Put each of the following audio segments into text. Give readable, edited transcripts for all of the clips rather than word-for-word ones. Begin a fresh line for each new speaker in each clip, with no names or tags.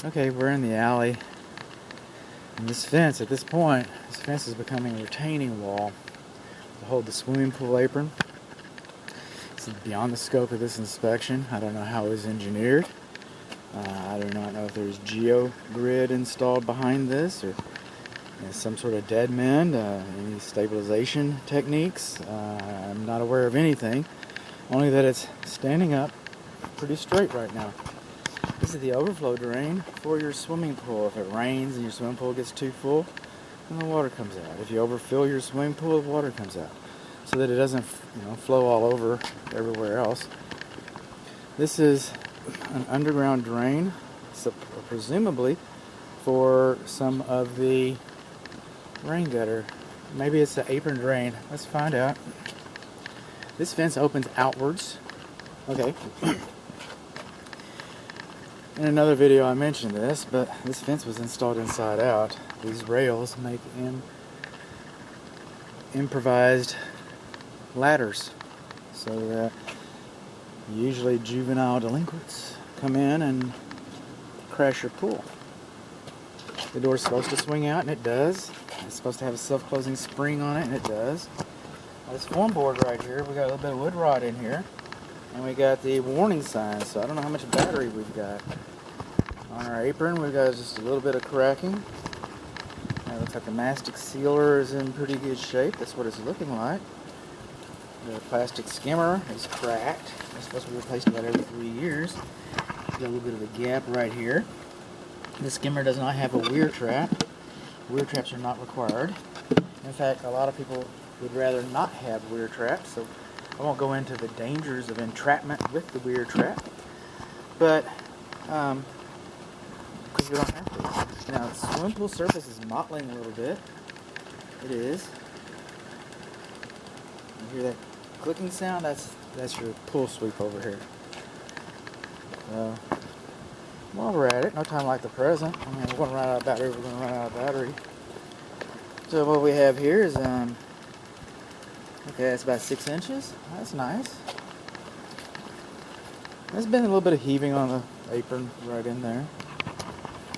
Okay, we're in the alley. And this fence, at this point, this fence is becoming a retaining wall to hold the swimming pool apron. This is beyond the scope of this inspection. I don't know how it was engineered. I do not know if there's grid installed behind this or some sort of dead mend, any stabilization techniques. I'm not aware of anything, only that it's standing up pretty straight right now. This is the overflow drain for your swimming pool. If it rains and your swimming pool gets too full, then the water comes out. If you overfill your swimming pool, the water comes out, so that it doesn't, flow all over everywhere else. This is an underground drain, presumably for some of the rain gutter. Maybe it's the apron drain. Let's find out. This fence opens outwards. Okay. In another video I mentioned this, but this fence was installed inside out. These rails make improvised ladders, so that usually juvenile delinquents come in and crash your pool. The door's supposed to swing out, and it does. It's supposed to have a self-closing spring on it, and it does. This foam board right here, we got a little bit of wood rot in here. And we got the warning signs, so I don't know how much battery we've got. On our apron, we've got just a little bit of cracking. It looks like the mastic sealer is in pretty good shape. That's what it's looking like. The plastic skimmer is cracked. It's supposed to be replaced about every 3 years. Got a little bit of a gap right here. The skimmer does not have a weir trap. Weir traps are not required. In fact, a lot of people would rather not have weir traps, so I won't go into the dangers of entrapment with the weir trap, but because we don't have to. Now, the swimming pool surface is mottling a little bit. It is. You hear that clicking sound? That's your pool sweep over here. So, while we're at it, no time like the present. I mean, we're going to run out of battery. We're going to run out of battery. So what we have here is okay, that's about 6 inches. That's nice. There's been a little bit of heaving on the apron right in there.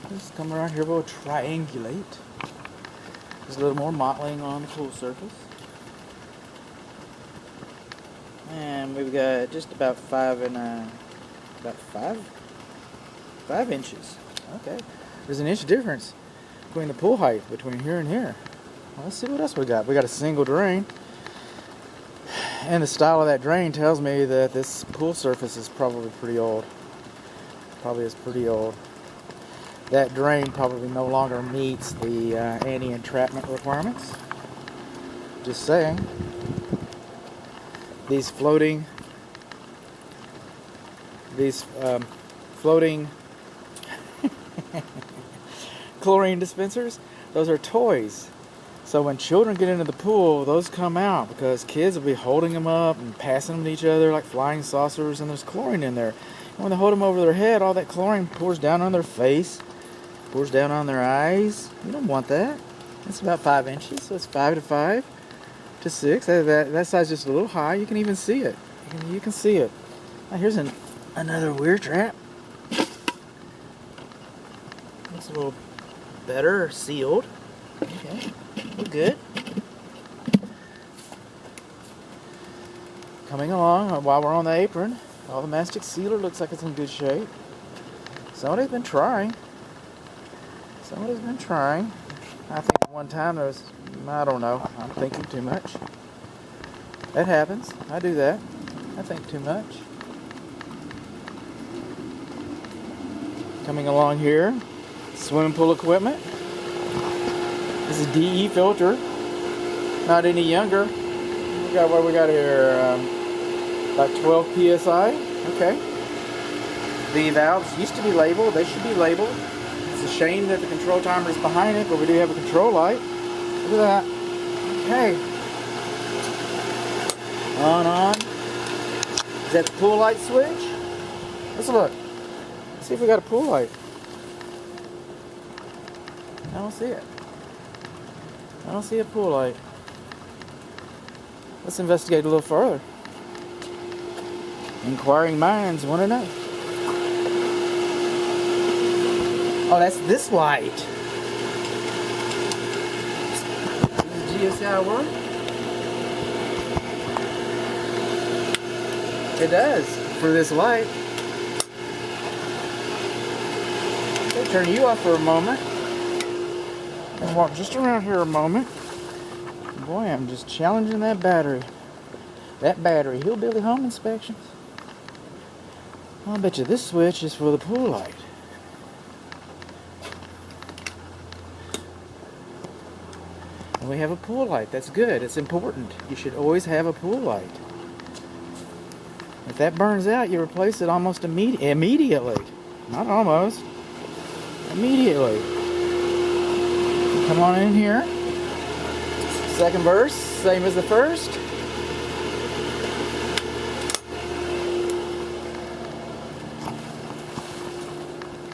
Just come around here, we'll triangulate. There's a little more mottling on the pool surface. And we've got just about 5 inches. Okay. There's an inch difference between the pool height between here and here. Well, let's see what else we got. We got a single drain. And the style of that drain tells me that this pool surface is probably pretty old. Probably is pretty old. That drain probably no longer meets the anti-entrapment requirements. Just saying. These floating chlorine dispensers, those are toys. So when children get into the pool, those come out because kids will be holding them up and passing them to each other like flying saucers, and there's chlorine in there. And when they hold them over their head, all that chlorine pours down on their face, pours down on their eyes. You don't want that. It's about 5 inches, so it's 5 to 5 to 6. That side's just a little high. You can even see it. You can see it. Now here's another weir trap. Looks a little better sealed. Okay. We're good. Coming along while we're on the apron, all the mastic sealer looks like it's in good shape. Somebody's been trying. I think at one time there was, I don't know, I'm thinking too much. That happens. I do that. I think too much. Coming along here, swimming pool equipment. This is DE filter, not any younger. We got what we got here, about 12 psi. Okay. The valves used to be labeled. They should be labeled. It's a shame that the control timer is behind it, but we do have a control light. Look at that. Okay. On. Is that the pool light switch? Let's look. Let's see if we got a pool light. I don't see it. I don't see a pool light. Let's investigate a little further. Inquiring minds want to know. Oh, that's this light. Does GFCI work? It does for this light. I'll turn you off for a moment and walk just around here a moment. Boy, I'm just challenging that battery. That battery, hillbilly home inspections. I'll bet you this switch is for the pool light. And we have a pool light. That's good. It's important. You should always have a pool light. If that burns out, you replace it almost immediately. Not almost. Immediately. Come on in here. Second verse, same as the first.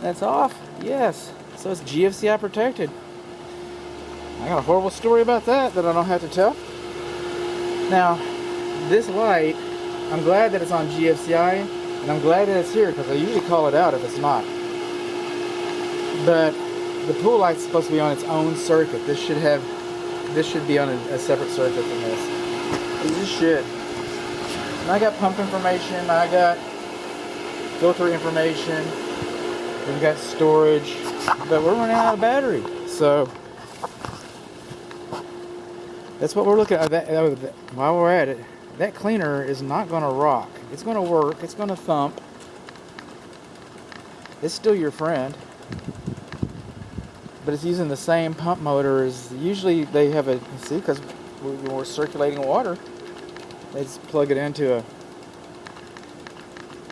That's off. Yes. So it's GFCI protected. I got a horrible story about that I don't have to tell. Now, this light, I'm glad that it's on GFCI, and I'm glad that it's here because I usually call it out if it's not. But the pool light's supposed to be on its own circuit. This should be on a separate circuit from this. This should. And I got pump information. I got filter information. We've got storage, but we're running out of battery. So that's what we're looking at. While we're at it, that cleaner is not going to rock. It's going to work. It's going to thump. It's still your friend. But it's using the same pump motor as usually they have a, see, because we're circulating water. They just plug it into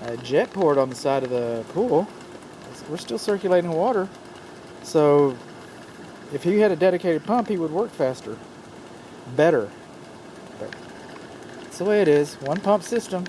a jet port on the side of the pool. We're still circulating water. So if he had a dedicated pump, he would work faster. Better. But that's the way it is. One pump system.